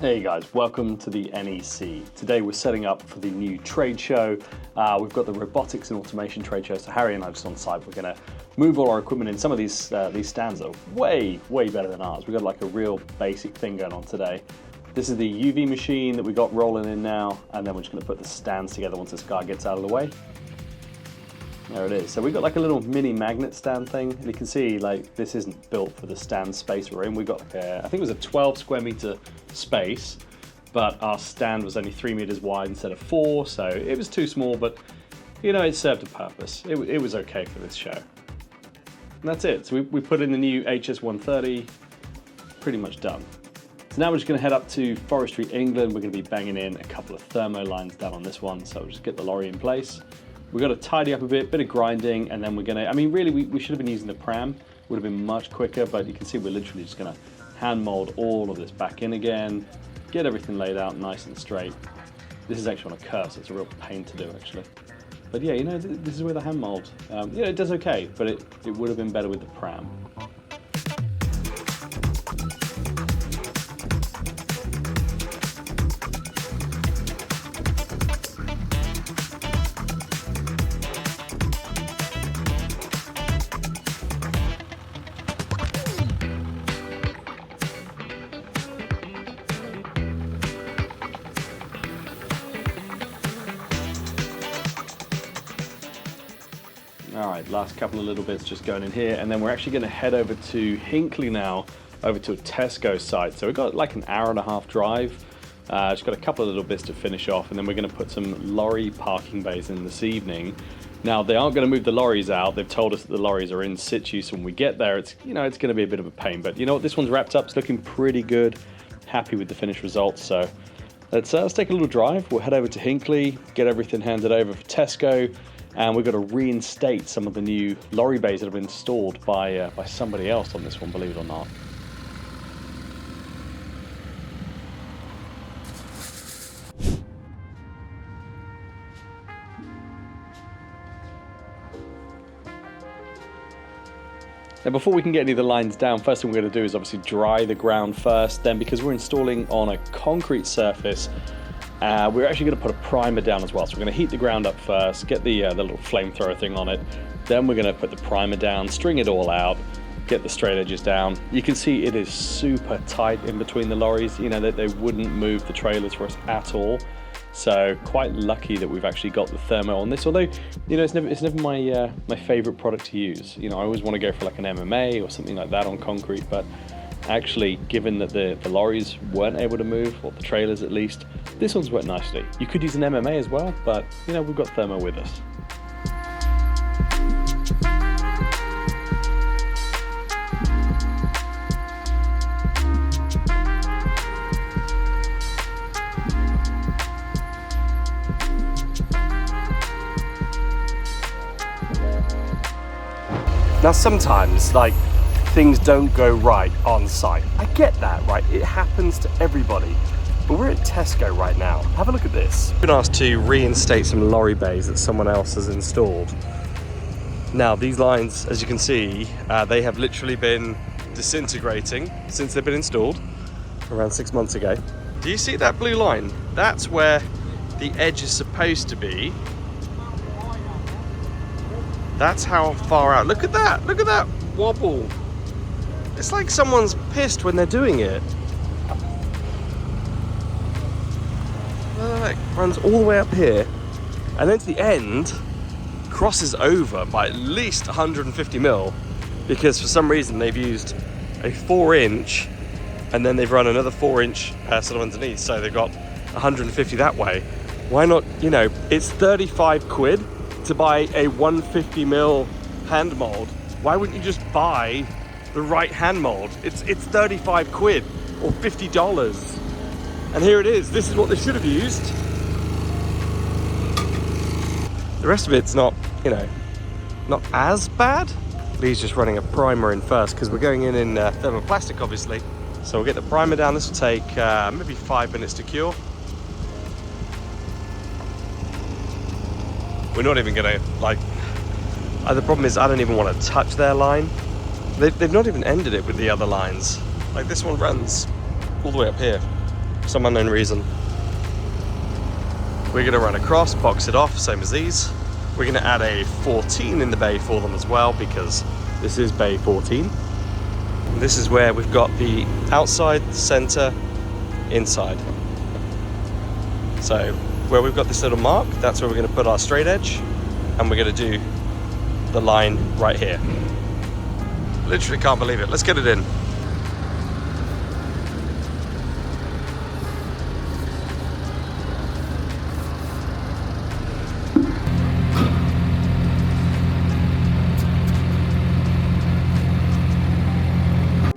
Hey guys, welcome to the NEC. Today we're setting up for the new trade show. We've got the robotics and automation trade show, so Harry and I are just on site. We're going to move all our equipment in. Some of these stands are way better than ours. We've got like a real basic thing going on today. This is the UV machine that we got rolling in now, and then we're just going to put the stands together once this guy gets out of the way. There it is. So we've got like a little mini magnet stand thing, and you can see like this isn't built for the stand space we're in. We've got like I think it was a 12 square meter space, but our stand was only 3 meters wide instead of 4, so it was too small, but you know, it served a purpose. It was okay for this show. And that's it. So we put in the new HS130, pretty much done. So now we're just going to head up to Forestry England. We're going to be banging in a couple of thermo lines down on this one, so we'll just get the lorry in place. We've got to tidy up a bit of grinding, and then we're going to, I mean, really, we should have been using the pram. Would have been much quicker, but you can see we're literally just going to hand mold all of this back in again, get everything laid out nice and straight. This is actually on a curve, so it's a real pain to do, actually. But yeah, you know, this is with a hand mold. Yeah, it does okay, but it would have been better with the pram. All right, last couple of little bits just going in here, and then we're actually going to head over to Hinckley now, over to a Tesco site. So we've got like an hour-and-a-half drive. Just got a couple of little bits to finish off, and then we're going to put some lorry parking bays in this evening. Now, they aren't going to move the lorries out. They've told us that the lorries are in situ, so when we get there, it's going to be a bit of a pain. But you know what? This one's wrapped up. It's looking pretty good. Happy with the finished results. So let's take a little drive. We'll head over to Hinckley, get everything handed over for Tesco. And we've got to reinstate some of the new lorry bays that have been installed by somebody else on this one, believe it or not. Now, before we can get any of the lines down, first thing we're going to do is obviously dry the ground first. Then, because we're installing on a concrete surface, we're actually going to put a primer down as well. So we're going to heat the ground up first, get the little flamethrower thing on it. Then we're going to put the primer down, string it all out, get the straight edges down. You can see it is super tight in between the lorries. You know, they wouldn't move the trailers for us at all. So quite lucky that we've actually got the thermo on this. Although, you know, it's never my my favorite product to use. You know, I always want to go for like an MMA or something like that on concrete, but actually, given that the lorries weren't able to move, or the trailers at least, this one's worked nicely. You could use an MMA as well, but you know, we've got thermo with us. Now sometimes, like, things don't go right on site. I get that, right? It happens to everybody. But we're at Tesco right now. Have a look at this. I've been asked to reinstate some lorry bays that someone else has installed. Now, these lines, as you can see, they have literally been disintegrating since they've been installed around 6 months ago. Do you see that blue line? That's where the edge is supposed to be. That's how far out. Look at that. Look at that wobble. It's like someone's pissed when they're doing it. It runs all the way up here, and then to the end, crosses over by at least 150 mil, because for some reason they've used a 4-inch, and then they've run another 4-inch sort of underneath, so they've got 150 that way. Why not, you know, it's 35 quid to buy a 150 mil hand mold. Why wouldn't you just buy the right hand mold? It's 35 quid or $50. And here it is. This is what they should have used. The rest of it's not, you know, not as bad. Lee's just running a primer in first because we're going in thermoplastic, obviously. So we'll get the primer down. This will take maybe 5 minutes to cure. We're not even gonna, like, the problem is I don't even want to touch their line. They've not even ended it with the other lines. Like, this one runs all the way up here. for some unknown reason. We're gonna run across, box it off, same as these. We're gonna add a 14 in the bay for them as well, because this is bay 14. This is where we've got the outside, center, inside. So where we've got this little mark, that's where we're gonna put our straight edge, and we're gonna do the line right here. Literally can't believe it. Let's get it in.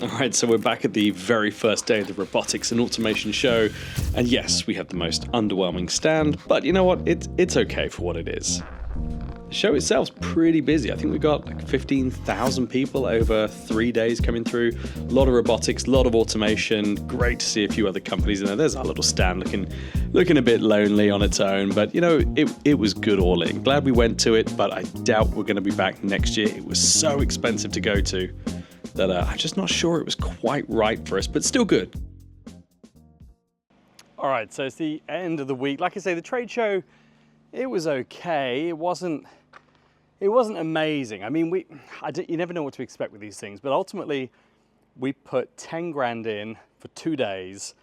Alright, so we're back at the very first day of the Robotics and Automation show, and yes, we have the most underwhelming stand, but you know what, it's okay for what it is. The show itself's pretty busy. I think we got like 15,000 people over 3 days coming through. A lot of robotics, a lot of automation. Great to see a few other companies in there. There's our little stand looking a bit lonely on its own, but you know, it was good all in. Glad we went to it, but I doubt we're going to be back next year. It was so expensive to go to that I'm just not sure it was quite right for us, but still good. All right, so it's the end of the week. Like I say, the trade show, it was okay. It wasn't amazing. I mean, you never know what to expect with these things, but ultimately we put 10 grand in for 2 days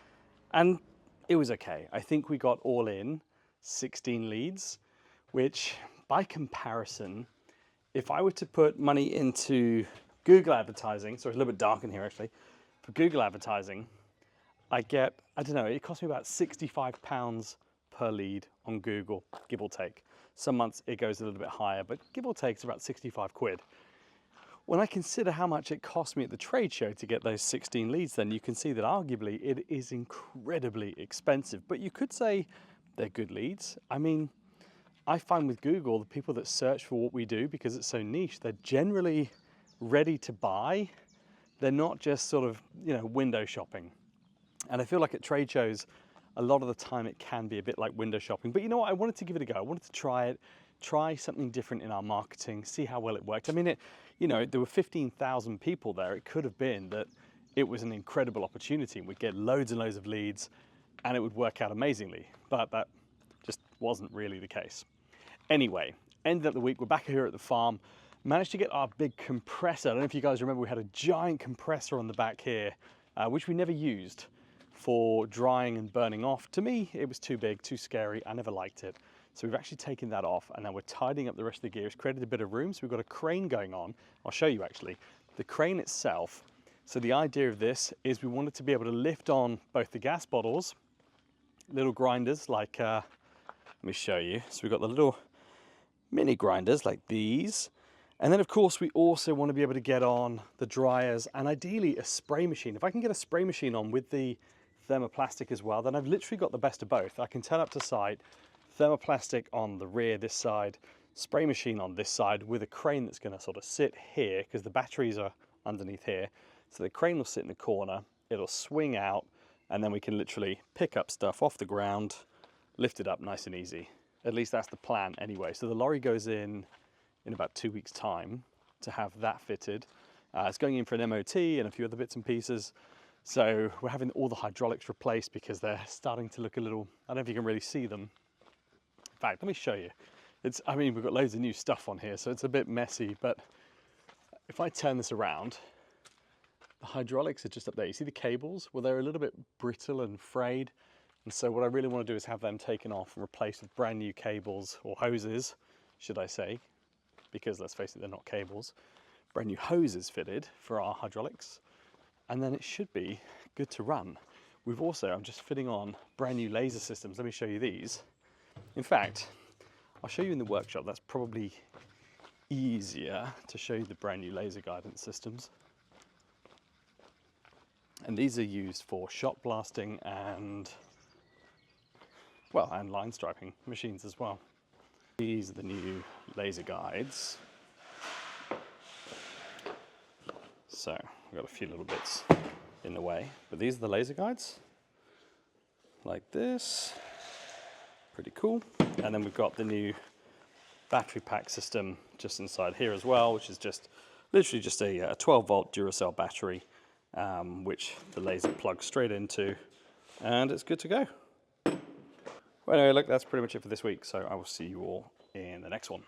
and it was okay. I think we got all in 16 leads, which by comparison, if I were to put money into Google advertising, sorry, it's a little bit dark in here actually. For Google advertising, I get, I don't know, it cost me about £65 per lead on Google, give or take. Some months it goes a little bit higher, but give or take it's about 65 quid. When I consider how much it cost me at the trade show to get those 16 leads, then you can see that arguably it is incredibly expensive, but you could say they're good leads. I mean, I find with Google, the people that search for what we do, because it's so niche, they're generally ready to buy. They're not just sort of, you know, window shopping. And I feel like at trade shows, a lot of the time it can be a bit like window shopping. But you know what? I wanted to give it a go. I wanted to try it, try something different in our marketing, see how well it worked. I mean, you know, there were 15,000 people there. It could have been that it was an incredible opportunity. We'd get loads and loads of leads and it would work out amazingly. But that just wasn't really the case. Anyway, ended up the week. We're back here at the farm. Managed to get our big compressor. I don't know if you guys remember, we had a giant compressor on the back here, which we never used for drying and burning off. To me, it was too big, too scary. I never liked it. So we've actually taken that off and now we're tidying up the rest of the gear. It's created a bit of room. So we've got a crane going on. I'll show you actually. The crane itself. So the idea of this is we wanted to be able to lift on both the gas bottles, little grinders like, let me show you. So we've got the little mini grinders like these. And then of course we also want to be able to get on the dryers and ideally a spray machine. If I can get a spray machine on with the thermoplastic as well, then I've literally got the best of both. I can turn up to site, thermoplastic on the rear this side, spray machine on this side with a crane that's going to sort of sit here because the batteries are underneath here. So the crane will sit in the corner, it'll swing out, and then we can literally pick up stuff off the ground, lift it up nice and easy. At least that's the plan anyway. So the lorry goes in about 2 weeks' time to have that fitted. It's going in for an MOT and a few other bits and pieces. So we're having all the hydraulics replaced because they're starting to look a little, I don't know if you can really see them. In fact, let me show you. I mean, we've got loads of new stuff on here, so it's a bit messy, but if I turn this around, the hydraulics are just up there. You see the cables? Well, they're a little bit brittle and frayed. And so what I really want to do is have them taken off and replaced with brand new cables, or hoses, should I say, because let's face it, they're not cables. Brand new hoses fitted for our hydraulics, and then it should be good to run. We've also, I'm just fitting on brand new laser systems. Let me show you these. In fact, I'll show you in the workshop. That's probably easier to show you the brand new laser guidance systems. And these are used for shot blasting and, well, and line striping machines as well. These are the new laser guides. So we've got a few little bits in the way, but these are the laser guides, like this. Pretty cool. And then we've got the new battery pack system just inside here as well, which is just literally just a 12 volt Duracell battery, which the laser plugs straight into, and it's good to go. Well, anyway, look, that's pretty much it for this week, so I will see you all in the next one.